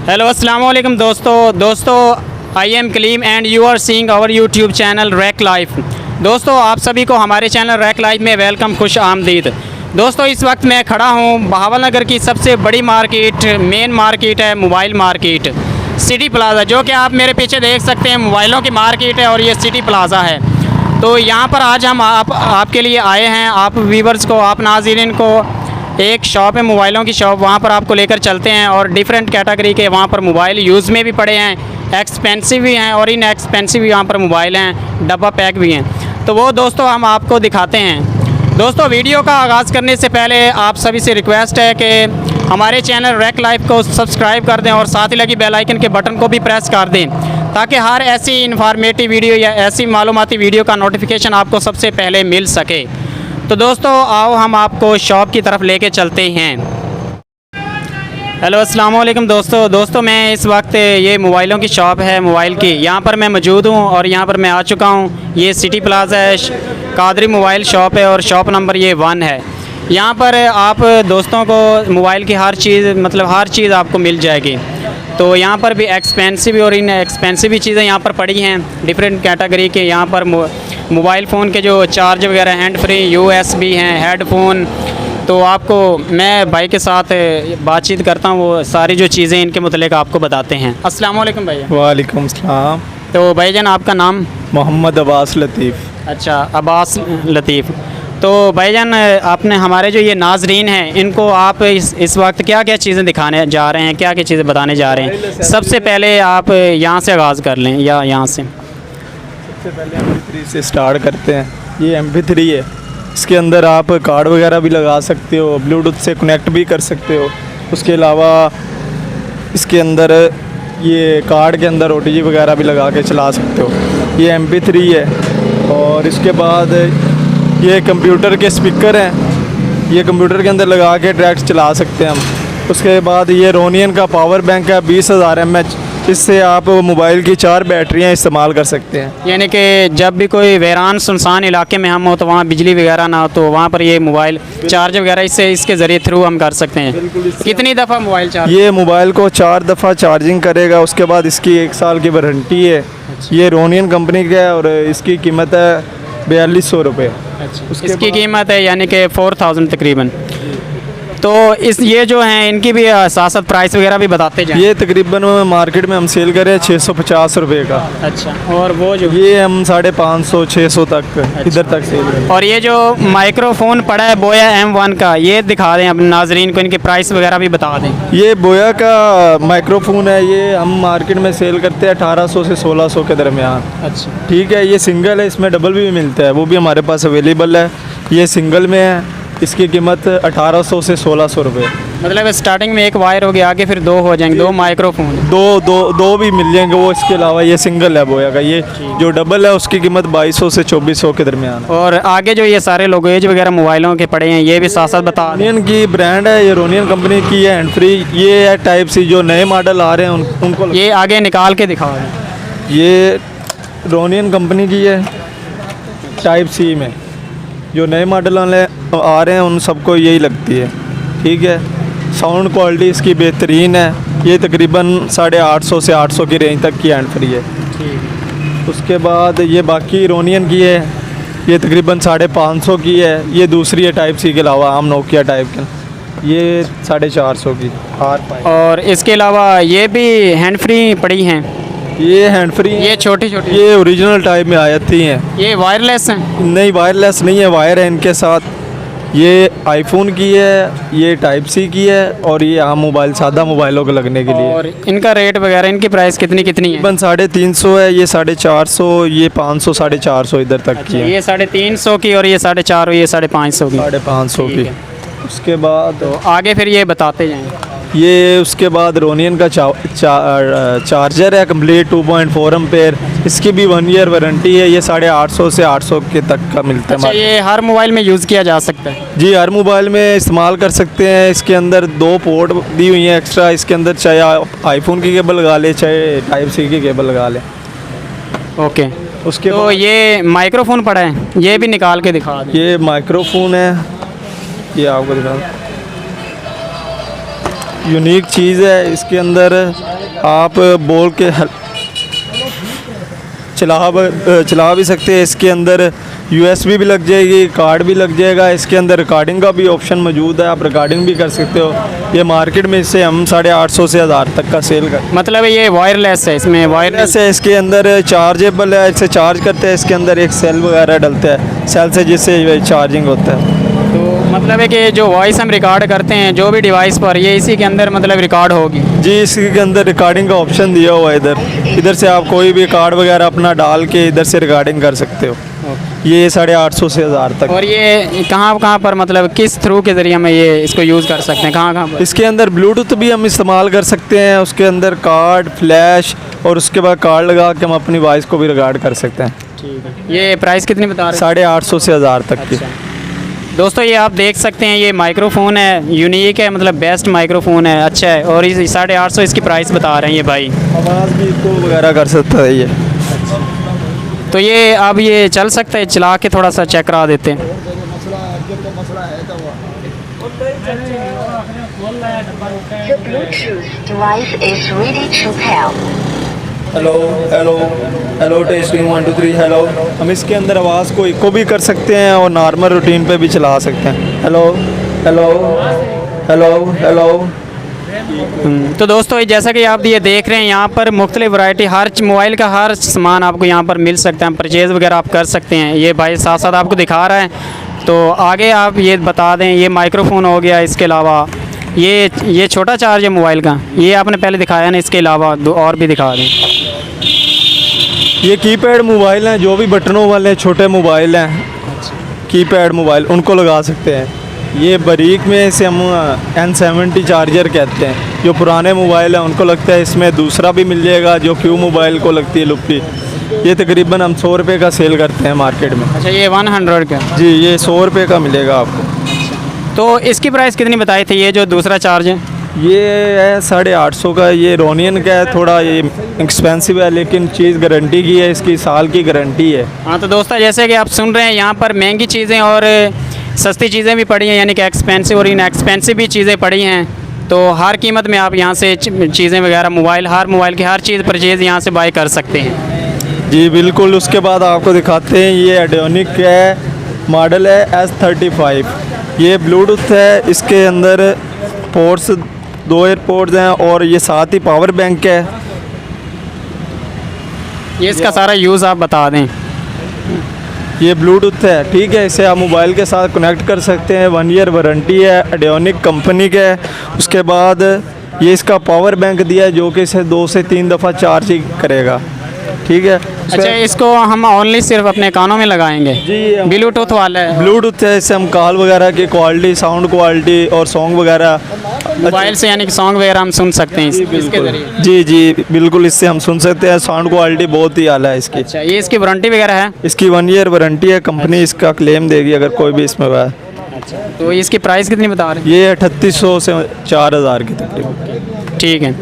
Hello अस्सलाम वालेकुम दोस्तों I am Kaleem and you are seeing our YouTube channel Rack Life. दोस्तों आप सभी को हमारे चैनल रैक लाइफ में वेलकम, खुश आमदीद। दोस्तों इस वक्त मैं खड़ा हूँ बहावल नगर की सबसे बड़ी मार्केट, मेन मार्केट है मोबाइल मार्केट सिटी प्लाज़ा, जो कि आप मेरे पीछे देख सकते हैं मोबाइलों की मार्केट है और ये सिटी प्लाज़ा है। तो यहाँ पर आज हम आपके लिए आए हैं, आप व्यूवर्स को, आप नाज़रीन को एक शॉप है मोबाइलों की शॉप, वहाँ पर आपको लेकर चलते हैं और डिफरेंट कैटेगरी के वहाँ पर मोबाइल यूज़ में भी पड़े हैं, एक्सपेंसिव भी हैं और इन एक्सपेंसिव भी यहाँ पर मोबाइल हैं, डब्बा पैक भी हैं। तो वो दोस्तों हम आपको दिखाते हैं। दोस्तों वीडियो का आगाज़ करने से पहले आप सभी से रिक्वेस्ट है कि हमारे चैनल रैक लाइफ को सब्सक्राइब कर दें और साथ ही लगी बेल आइकन के बटन को भी प्रेस कर दें, ताकि हर ऐसी इन्फॉर्मेटिव वीडियो या ऐसी मालूमाती वीडियो का नोटिफिकेशन आपको सबसे पहले मिल सके। तो दोस्तों आओ हम आपको शॉप की तरफ लेके चलते हैं। हेलो अस्सलाम वालेकुम दोस्तों मैं इस वक्त ये मोबाइलों की शॉप है मोबाइल की, यहाँ पर मैं मौजूद हूँ और यहाँ पर मैं आ चुका हूँ। ये सिटी प्लाज़ा है, कादरी मोबाइल शॉप है और शॉप नंबर ये 1 है। यहाँ पर आप दोस्तों को मोबाइल की हर चीज़ आपको मिल जाएगी। तो यहाँ पर भी एक्सपेंसिव और इन एक्सपेंसिव भी चीज़ें यहाँ पर पड़ी हैं, डिफरेंट कैटेगरी के। यहाँ पर मोबाइल फ़ोन के जो चार्ज वगैरह हैंड फ्री USB हैं, हेडफोन। तो आपको मैं भाई के साथ बातचीत करता हूँ, वो सारी जो चीज़ें इनके मुतल्लिक़ आपको बताते हैं। अस्सलाम वालेकुम भैया। वालेकुम सलाम। तो भाईजान आपका नाम? मोहम्मद अब्बास लतीफ़। अच्छा अब्बास लतीफ़। तो भाईजान आपने हमारे जो ये नाजरीन हैं इनको आप इस वक्त क्या क्या चीज़ें दिखाने जा रहे हैं, क्या क्या चीज़ें बताने जा रहे हैं? सबसे पहले आप यहाँ से आगाज़ कर लें या यहाँ से? सबसे पहले MP3 से स्टार्ट करते हैं। ये MP3 है, इसके अंदर आप कार्ड वगैरह भी लगा सकते हो, ब्लूटूथ से कनेक्ट भी कर सकते हो। उसके अलावा इसके अंदर ये कार्ड के अंदर OTG वगैरह भी लगा के चला सकते हो। ये MP3 है। और इसके बाद ये कंप्यूटर के स्पीकर हैं, ये कंप्यूटर के अंदर लगा के डायरेक्ट चला सकते हैं हम। उसके बाद ये रोनियन का पावर बैंक है 20,000 mAh, इससे आप मोबाइल की 4 बैटरियां इस्तेमाल कर सकते हैं। यानी कि जब भी कोई वीरान सुनसान इलाके में हम हो तो वहाँ बिजली वगैरह ना हो तो वहाँ पर ये मोबाइल चार्ज वगैरह इसके ज़रिए थ्रू हम कर सकते हैं। कितनी दफ़ा मोबाइल चार्ज? ये मोबाइल को 4 दफ़ा चार्जिंग करेगा। उसके बाद इसकी 1 साल की वारंटी है। ये रोनियन कंपनी का है और इसकी कीमत है 4200 रुपये। इसकी कीमत है यानी कि 4000 तकरीबन। तो ये जो हैं इनकी भी साथ प्राइस वगैरह भी बताते जाएं। ये तकरीबन मार्केट में हम सेल करें 650 रुपये का। अच्छा। और वो जो ये हम 550-600 तक इधर तक सेल करें। और ये जो माइक्रोफोन पड़ा है बोया M1 का, ये दिखा दें अपने नाजरीन को, इनके प्राइस वगैरह भी बता दें। ये बोया का माइक्रोफोन है, ये हम मार्केट में सेल करते हैं 1800 से 1600 के दरमियान। अच्छा ठीक है। ये सिंगल है, इसमें डबल भी मिलता है, वो भी हमारे पास अवेलेबल है। ये सिंगल में है, इसकी कीमत 1800 से 1600 रुपये। मतलब स्टार्टिंग में एक वायर हो गया, आगे फिर 2 हो जाएंगे, 2 माइक्रोफोन। दो भी मिल जाएंगे वो। इसके अलावा ये सिंगल है बोया का, ये जो डबल है उसकी कीमत 2200 से 2400 के दरमियान। और आगे जो ये सारे लोगोज वगैरह मोबाइलों के पड़े हैं ये भी साथ साथ बता दें। रोनियन की ब्रांड है, ये रोनियन कंपनी की है, हैंड फ्री। ये है टाइप सी, जो नए मॉडल आ रहे हैं उनको ये आगे निकाल के दिखा दें। ये रोनियन कंपनी की है, टाइप सी में जो नए मॉडल आ रहे हैं उन सबको यही लगती है। ठीक है। साउंड क्वालिटी इसकी बेहतरीन है। ये तकरीबन 850 से 800 की रेंज तक की हैंड फ्री है। उसके बाद ये बाकी रोनियन की है, ये तकरीबन 550 की है। ये दूसरी है टाइप सी के अलावा, आम नोकिया टाइप के, ये 450 की। और इसके अलावा ये भी हैंड फ्री पड़ी हैं। ये हैंड फ्री, ये छोटी छोटी, ये ओरिजिनल टाइप में आती हैं। ये वायरलेस हैं? नहीं, वायरलेस नहीं है, वायर है इनके साथ। ये आईफोन की है, ये टाइप सी की है और ये आम मोबाइल, सादा मोबाइलों को लगने के लिए। और इनका रेट वगैरह, इनकी प्राइस कितनी है? 350 है, ये 450, ये 500 450 इधर तक की है। ये 350 की और ये 450, ये 550 की। 550 की। उसके बाद तो आगे फिर ये बताते जाएँ। ये उसके बाद रोनियन का चार्जर है कंप्लीट 2.4 एम्पेयर। इसकी भी 1 ईयर वारंटी है। ये 850 से 800 के तक का मिलता है। अच्छा, ये हर मोबाइल में यूज़ किया जा सकता है? जी, हर मोबाइल में इस्तेमाल कर सकते हैं। इसके अंदर 2 पोर्ट दी हुई हैं एक्स्ट्रा। इसके अंदर चाहे आप आईफोन की केबल लगा लें, चाहे टाइप सी की केबल लगा लें। ओके, उसके तो ये माइक्रोफोन पड़ा है, ये भी निकाल के दिखा दें। ये माइक्रोफोन है, ये आपको दिखा, यूनिक चीज़ है। इसके अंदर आप बोल के चला भी सकते हैं। इसके अंदर USB भी लग जाएगी, कार्ड भी लग जाएगा। इसके अंदर रिकॉर्डिंग का भी ऑप्शन मौजूद है, आप रिकॉर्डिंग भी कर सकते हो। ये मार्केट में इससे हम 850 से 1000 तक का सेल कर। मतलब ये वायरलेस है, इसमें वायरलेस है। इसके अंदर चार्जेबल है, इससे चार्ज करते हैं। इसके अंदर एक सेल वगैरह डलता है, सेल से जिससे चार्जिंग होता है। तो मतलब है कि जो वॉइस हम रिकॉर्ड करते हैं जो भी डिवाइस पर, ये इसी के अंदर मतलब रिकॉर्ड होगी? जी, इसी के अंदर रिकॉर्डिंग का ऑप्शन दिया हुआ है। इधर से आप कोई भी कार्ड वगैरह अपना डाल के इधर से रिकॉर्डिंग कर सकते हो। ये 850 से 1000 तक। और ये कहाँ पर मतलब किस थ्रू के ज़रिए में ये इसको यूज़ कर सकते हैं, कहाँ पर? इसके अंदर ब्लूटूथ भी हम इस्तेमाल कर सकते हैं। उसके अंदर कार्ड, फ्लैश और उसके बाद कार्ड लगा के हम अपनी वॉइस को भी रिकॉर्ड कर सकते हैं। ठीक है। ये प्राइस कितनी बता रहे हैं? 850 से 1000 तक की। दोस्तों ये आप देख सकते हैं, ये माइक्रोफ़ोन है, यूनिक है, मतलब बेस्ट माइक्रोफ़ोन है, अच्छा है। और इस 850 इसकी प्राइस बता रहे हैं ये भाई। आवाज़ भी इसको वगैरह कर सकता है ये। तो ये अब ये चल सकता है, चला के थोड़ा सा चेक करा देते हैं। The Bluetooth device is ready to pair. Hello hello hello, testing 1 2 3 hello. हम इसके अंदर आवाज़ को इको भी कर सकते हैं और नॉर्मल रूटीन पे भी चला सकते हैं। Hello hello hello hello. तो दोस्तों ये जैसा कि आप ये देख रहे हैं, यहाँ पर मुख्तलिफ वैरायटी, हर मोबाइल का हर सामान आपको यहाँ पर मिल सकता है, परचेज़ वगैरह आप कर सकते हैं। ये भाई साथ साथ आपको दिखा रहा है। तो आगे आप ये बता दें, ये माइक्रोफोन हो गया, इसके अलावा ये छोटा चार्ज है मोबाइल का, ये आपने पहले दिखाया ना, इसके अलावा दो और भी दिखा दें। ये कीपैड मोबाइल हैं, जो भी बटनों वाले छोटे मोबाइल हैं, कीपैड मोबाइल, उनको लगा सकते हैं। ये बारीक में इसे हम N70 चार्जर कहते हैं। जो पुराने मोबाइल हैं उनको लगता है इसमें दूसरा भी मिल जाएगा, जो Q मोबाइल को लगती है लुप्पी। ये तकरीबन हम 100 रुपये का सेल करते हैं मार्केट में। अच्छा, ये 100 का? जी, ये 100 रुपये का मिलेगा आपको। तो इसकी प्राइस कितनी बताई थी, ये जो दूसरा चार्ज है? ये है 850 का। ये रोनियन का है, थोड़ा ये एक्सपेंसिव है, लेकिन चीज़ गारंटी की है, इसकी साल की गारंटी है। हाँ, तो दोस्तों जैसे कि आप सुन रहे हैं, यहाँ पर महंगी चीज़ें और सस्ती चीज़ें भी पड़ी हैं, यानी कि एक्सपेंसिव और इनएक्सपेंसिव भी चीज़ें पड़ी हैं। तो हर कीमत में आप यहाँ से चीज़ें वगैरह, हर मोबाइल की हर चीज़ परचेज़ यहाँ से बाय कर सकते हैं। जी बिल्कुल। उसके बाद आपको दिखाते हैं, ये एडियोनिक है, मॉडल है S35। ये ब्लूटूथ है, इसके अंदर पोर्ट्स 2 एयरपोर्ट्स हैं और ये साथ ही पावर बैंक है। ये इसका सारा यूज़ आप बता दें। ये ब्लूटूथ है, ठीक है, इसे आप मोबाइल के साथ कनेक्ट कर सकते हैं। 1 ईयर वारंटी है, एडियोनिक कंपनी का है। उसके बाद ये इसका पावर बैंक दिया है, जो कि इसे 2 से 3 दफ़ा चार्ज ही करेगा, ठीक है। अच्छा, इसको हम ओनली सिर्फ अपने कानों में लगाएंगे? जी, ब्लूटूथ वाला है? ब्लूटूथ है, इससे हम कॉल वगैरह की क्वालिटी, साउंड क्वालिटी और सॉन्ग वगैरह मोबाइल से, यानी कि सॉन्ग वगैरह हम सुन सकते हैं इसके ज़रिए? जी जी बिल्कुल, इससे हम सुन सकते हैं। साउंड क्वालिटी बहुत ही आला है इसकी। अच्छा, ये इसकी वारंटी वगैरह है? इसकी 1 ईयर वारंटी है, कंपनी इसका क्लेम देगी अगर कोई भी इसमें हुआ। अच्छा, तो इसकी प्राइस कितनी बता रहे हैं? ये 3800 से 4000 की तकरीबन। ठीक है।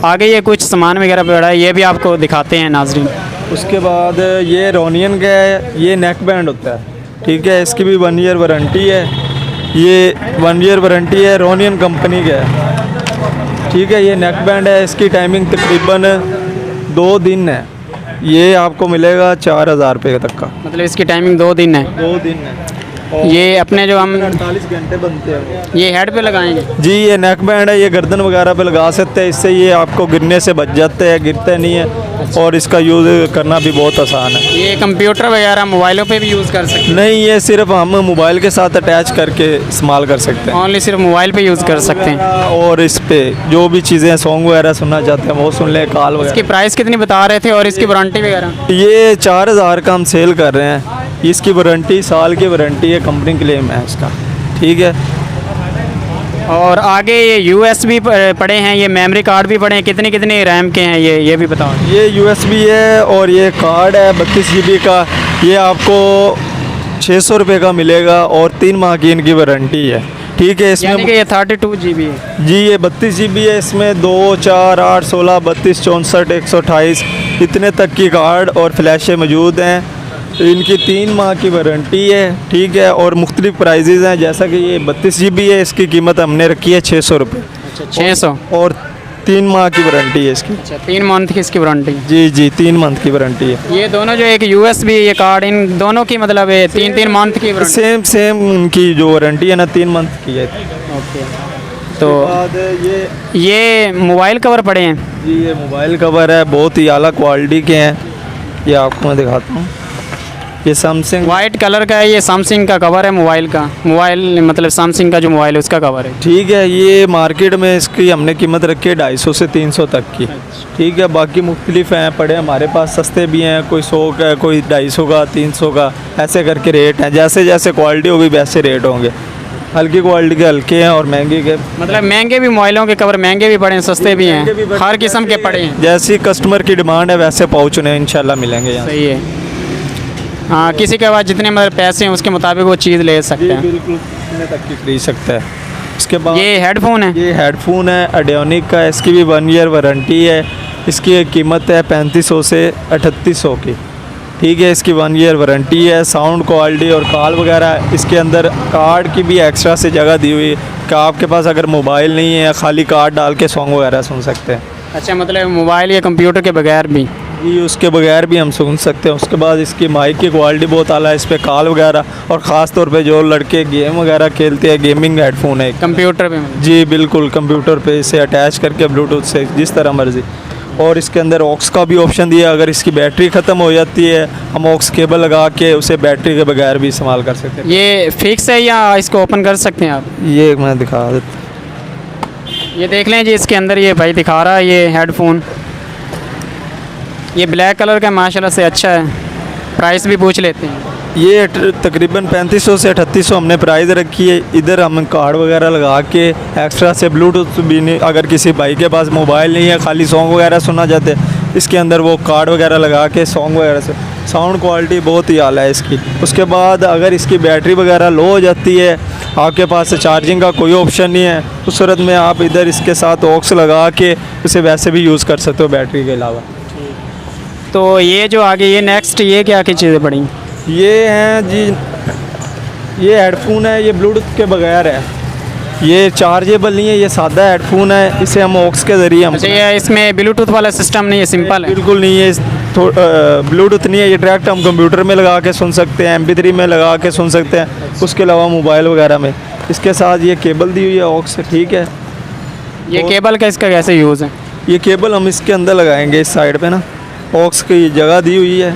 आगे ये कुछ सामान वगैरह पड़ा है, ये भी आपको दिखाते हैं नाजरीन। उसके बाद ये रोनियन का है, ये नेक बैंड होता है, ठीक है, इसकी भी 1 ईयर वारंटी है। ये 1 ईयर वारंटी है, रोनियन कंपनी का है, ठीक है। ये नेक बैंड है, इसकी टाइमिंग तकरीबन 2 दिन है। ये आपको मिलेगा 4000 रुपये तक का। मतलब इसकी टाइमिंग 2 दिन है? 2 दिन है। ये अपने जो हम 48 घंटे बनते हैं। ये हेड पे लगाएंगे? जी, ये नेक बैंड है, ये गर्दन वगैरह पे लगा सकते हैं। इससे ये आपको गिरने से बच जाते हैं, गिरते नहीं है। और इसका यूज़ करना भी बहुत आसान है। ये कंप्यूटर वगैरह मोबाइलों पे भी यूज़ कर सकते हैं? नहीं, ये सिर्फ हम मोबाइल के साथ अटैच करके इस्तेमाल कर सकते हैं। ओनली सिर्फ मोबाइल पे यूज़ कर सकते हैं? और इस पे जो भी चीज़ें सॉन्ग वगैरह सुनना चाहते हैं वो सुन लें, कॉल वगैरह। इसकी प्राइस कितनी बता रहे थे और इसकी वारंटी वगैरह? ये 4000 का हम सेल कर रहे हैं। इसकी वारंटी साल की वारंटी है, कंपनी क्लेम है इसका, ठीक है। और आगे ये USB पड़े हैं, ये मेमोरी कार्ड भी पड़े हैं, कितने कितने रैम के हैं ये भी बताओ। ये USB है और ये कार्ड है 32 GB का। ये आपको 600 रुपये का मिलेगा और 3 माह की इनकी वारंटी है। ठीक है, यानी कि इसमें ये 32 GB है। जी ये 32 GB है। इसमें 2, 4, 8, 16, 32, 64, 128 इतने तक की कार्ड और फ्लैशें मौजूद हैं। इनकी 3 माह की वारंटी है। ठीक है, और मुख्तलिफ प्राइजेज़ हैं। जैसा कि ये 32 GB है, इसकी कीमत हमने रखी है 600 रुपये। अच्छा 600 और 3 माह की वारंटी है इसकी। अच्छा 3 मंथ की इसकी वारंटी है। जी जी 3 मंथ की वारंटी है। ये दोनों जो एक USB ये कार्ड, इन दोनों की मतलब है 3 मंथ की वारंटी। सेम उनकी जो वारंटी है ना 3 मंथ की है। ओके, तो बाद ये मोबाइल कवर पड़े हैं। जी ये मोबाइल कवर है, बहुत ही आला क्वालिटी के हैं। ये आपको मैं दिखाता हूँ। ये सैमसंग वाइट कलर का है, ये सैमसंग का कवर है मोबाइल का। मोबाइल मतलब सैमसंग का जो मोबाइल है उसका कवर है। ठीक है, ये मार्केट में इसकी हमने कीमत रखी है 250 से 300 तक की। ठीक है, बाकी मुख्तलिफ हैं पड़े हमारे पास, सस्ते भी हैं, कोई 100 का, कोई 250 का, 300 का, ऐसे करके रेट हैं। जैसे जैसे क्वालिटी होगी वैसे रेट होंगे। हल्की क्वालिटी के हल्के हैं और महंगे के मतलब महंगे भी मोबाइलों के कवर महंगे भी पड़े हैं, सस्ते भी हैं, हर किस्म के पड़े हैं। जैसी कस्टमर की डिमांड है वैसे पाउच उन्हें इंशाल्लाह मिलेंगे यहाँ। सही है। हाँ, किसी के पास जितने मतलब पैसे हैं उसके मुताबिक वो चीज़ ले सकते हैं। बिल्कुल इतने तक की खरीद सकता है। इसके बाद ये हेडफोन है। ये हेडफोन है एडियोनिक का। इसकी भी 1 ईयर वारंटी है। इसकी कीमत है 3500 से 3800 की। ठीक है, इसकी 1 ईयर वारंटी है। साउंड क्वालिटी और कॉल वगैरह इसके अंदर कार्ड की भी एक्स्ट्रा से जगह दी हुई है कि आपके पास अगर मोबाइल नहीं है या खाली कार्ड डाल के सॉन्ग वगैरह सुन सकते हैं। अच्छा, मतलब मोबाइल या कंप्यूटर के बगैर भी? जी उसके बगैर भी हम सुन सकते हैं। उसके बाद इसकी माइक की क्वालिटी बहुत आला है। इस पर कॉल वगैरह और ख़ास तौर पे जो लड़के गेम वगैरह खेलते हैं, गेमिंग हेडफोन है। कंप्यूटर पे मतलब? जी बिल्कुल, कंप्यूटर पे इसे अटैच करके ब्लूटूथ से जिस तरह मर्ज़ी। और इसके अंदर ऑक्स का भी ऑप्शन दिया है। अगर इसकी बैटरी ख़त्म हो जाती है हम ऑक्स केबल लगा के उसे बैटरी के बगैर भी इस्तेमाल कर सकते हैं। ये फिक्स है या इसको ओपन कर सकते हैं आप? ये मैं दिखा देता। ये देख लें जी, इसके अंदर ये भाई दिखा रहा है ये हेडफोन। ये ब्लैक कलर का माशाल्लाह से अच्छा है। प्राइस भी पूछ लेते हैं। ये तकरीबन 3500 से 3800 हमने प्राइस रखी है। इधर हम कार्ड वगैरह लगा के एक्स्ट्रा से ब्लूटूथ भी नहीं, अगर किसी भाई के पास मोबाइल नहीं है खाली सॉन्ग वगैरह सुनना चाहते हैं, इसके अंदर वो कार्ड वगैरह लगा के सॉन्ग वगैरह से साउंड क्वालिटी बहुत ही आला है इसकी। उसके बाद अगर इसकी बैटरी वगैरह लो हो जाती है, आपके पास चार्जिंग का कोई ऑप्शन नहीं है, उस सूरत में आप इधर इसके साथ ऑक्स लगा के उसे वैसे भी यूज़ कर सकते हो बैटरी के अलावा। तो ये जो आगे ये नेक्स्ट ये क्या क्या चीज़ें पड़ी? ये हैं जी, ये हेडफोन है, ये ब्लूटूथ के बगैर है, ये चार्जेबल नहीं है, ये सादा हेडफोन है। इसे हम ऑक्स के ज़रिए हम अच्छा, ये इसमें ब्लूटूथ वाला सिस्टम नहीं है, सिंपल है? बिल्कुल नहीं है, ब्लूटूथ नहीं है। ये डायरेक्ट हम कंप्यूटर में लगा के सुन सकते हैं, MP3 में लगा के सुन सकते हैं, उसके अलावा मोबाइल वगैरह में। इसके साथ ये केबल दी हुई है ऑक्स। ठीक है, ये केबल का इसका कैसे यूज़ है? ये केबल हम इसके अंदर लगाएंगे इस साइड पे ना, ऑक्स की जगह दी हुई है,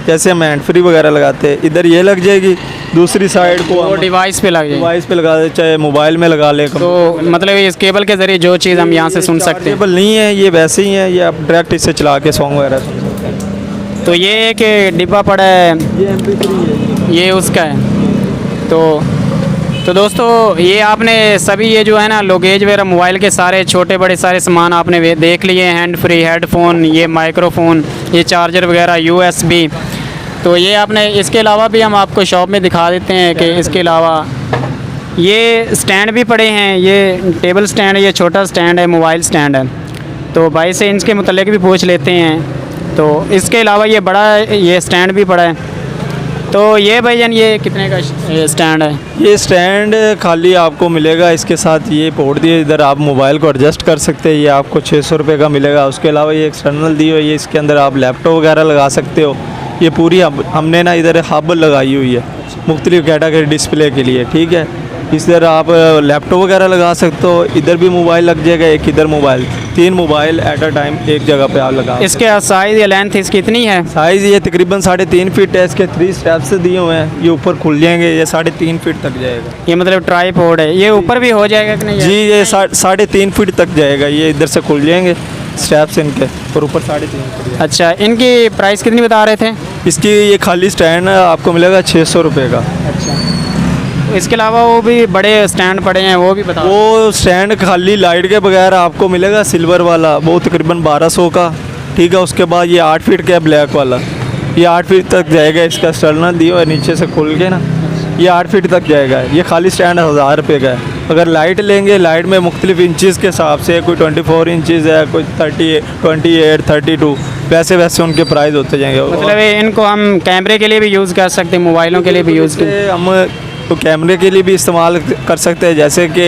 जैसे हम हैंड फ्री वगैरह लगाते हैं। इधर ये लग जाएगी, दूसरी साइड को वो डिवाइस पे लग जाएगी। डिवाइस पे लगा दे, चाहे मोबाइल में लगा ले। तो मतलब इस केबल के ज़रिए जो चीज़ हम यहाँ से सुन सकते हैं। चार्जेबल नहीं है, ये वैसे ही है, ये आप डायरेक्ट इससे चला के सॉन्ग वगैरह सुन सकते हैं। तो ये एक डिब्बा पड़ा है, ये MP3 है। ये उसका है। तो दोस्तों ये आपने सभी ये जो है ना लोगेज वगैरह मोबाइल के सारे छोटे बड़े सारे सामान आपने देख लिए। हैंड फ्री हेडफोन, ये माइक्रोफोन, ये चार्जर वगैरह, USB। तो ये आपने, इसके अलावा भी हम आपको शॉप में दिखा देते हैं कि इसके अलावा ये स्टैंड भी पड़े हैं। ये टेबल स्टैंड है, ये छोटा स्टैंड है, मोबाइल स्टैंड है। तो भाई से इनके मुतल्लिक भी पूछ लेते हैं। तो इसके अलावा ये बड़ा ये स्टैंड भी पड़ा है। तो ये भाईजान ये कितने का स्टैंड है? ये स्टैंड खाली आपको मिलेगा, इसके साथ ये पोर्ट दिए, इधर आप मोबाइल को एडजस्ट कर सकते हैं। ये आपको 600 रुपये का मिलेगा। उसके अलावा ये एक्सटर्नल दी हुई है, इसके अंदर आप लैपटॉप वगैरह लगा सकते हो। ये पूरी हमने ना इधर हब लगाई हुई है मुख्तलिफ कैटेगरी डिस्प्ले के लिए। ठीक है, इधर आप लैपटॉप वगैरह लगा सकते हो, इधर भी मोबाइल लग जाएगा, एक इधर mobile, 3 mobile at a time एक जगह पे आप लगा। इसके साइज़ या लेंथ इसकी कितनी है? साइज़ ये तकरीबन 3.5 फीट है। इसके 3 स्टेप्स दिए हुए हैं, ये ऊपर खुल जाएंगे, ये 3.5 फीट तक जाएगा। ये मतलब ट्राईपॉड है, ये ऊपर भी हो जाएगा कि नहीं? जी ये 3.5 फीट तक जाएगा। ये इधर से खुल जाएंगे स्टेप्स इनके, और ऊपर 3.5 फीट। अच्छा, इनकी प्राइस कितनी बता रहे थे? इसकी ये खाली स्टैंड आपको मिलेगा 600 रुपये का। अच्छा, इसके अलावा वो भी बड़े स्टैंड पड़े हैं, वो भी बताओ। वो स्टैंड खाली लाइट के बगैर आपको मिलेगा सिल्वर वाला, वो तकरीबन 1200 का, ठीक है। उसके बाद ये 8 फीट का है ब्लैक वाला, ये 8 फीट तक जाएगा। इसका स्टर्नर दिया हुआ है नीचे से खोल के ना, ये 8 फीट तक जाएगा। ये खाली स्टैंड 1000 रुपये का है। अगर लाइट लेंगे, लाइट में मुख्तलिफ इंचज़ के हिसाब से, कोई 24 इंचज़ है, कोई 30, 28, 32, वैसे वैसे उनके प्राइस होते जाएंगे। मतलब इनको हम कैमरे के लिए भी यूज़ कर सकते हैं, मोबाइलों के लिए भी यूज़ कर, हम तो कैमरे के लिए भी इस्तेमाल कर सकते हैं। जैसे कि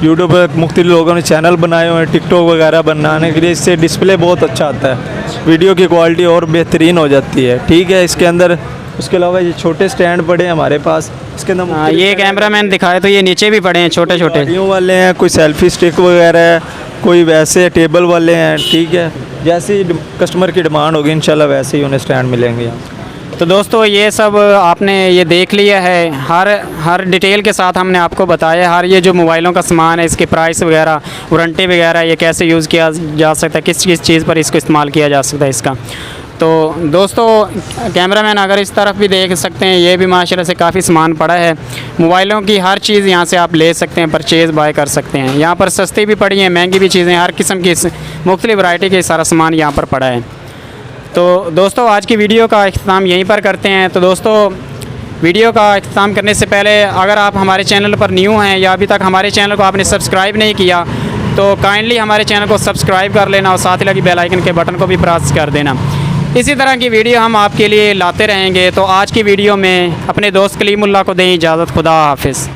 यूट्यूब पर मुख्तलिफ लोगों ने चैनल बनाए हुए हैं, टिकटॉक वगैरह बनाने के लिए। इससे डिस्प्ले बहुत अच्छा आता है, वीडियो की क्वालिटी और बेहतरीन हो जाती है, ठीक है। इसके अंदर उसके अलावा ये छोटे स्टैंड पड़े हैं हमारे पास, इसके अंदर ये कैमरा मैन दिखाए तो ये नीचे भी पड़े हैं छोटे छोटे गाड़ियों वाले हैं, कोई सेल्फी स्टिक वगैरह है, कोई वैसे टेबल वाले हैं, ठीक है। जैसी कस्टमर की डिमांड होगी इंशाल्लाह वैसे ही उन्हें स्टैंड मिलेंगे। तो दोस्तों ये सब आपने ये देख लिया है, हर डिटेल के साथ हमने आपको बताया, हर ये जो मोबाइलों का सामान है, इसके प्राइस वगैरह, वारंटी वगैरह, ये कैसे यूज़ किया जा सकता है, किस किस चीज़ पर इसको इस्तेमाल किया जा सकता है इसका। तो दोस्तों कैमरामैन अगर इस तरफ भी देख सकते हैं, ये भी माशाल्लाह से काफ़ी सामान पड़ा है। मोबाइलों की हर चीज़ यहाँ से आप ले सकते हैं, परचेज़ बाय कर सकते हैं। यहाँ पर सस्ती भी पड़ी हैं, महंगी भी चीज़ें, हर किस्म की मुख्तलिफ वैरायटी के सारा सामान यहाँ पर पड़ा है। तो दोस्तों आज की वीडियो का इख्तिताम यहीं पर करते हैं। तो दोस्तों वीडियो का इख्तिताम करने से पहले अगर आप हमारे चैनल पर न्यू हैं या अभी तक हमारे चैनल को आपने सब्सक्राइब नहीं किया तो काइंडली हमारे चैनल को सब्सक्राइब कर लेना और साथ ही लगी बेल आइकन के बटन को भी प्रेस कर देना। इसी तरह की वीडियो हम आपके लिए लाते रहेंगे। तो आज की वीडियो में अपने दोस्त कलीमुल्लाह को दें इजाज़त। खुदा हाफिज़।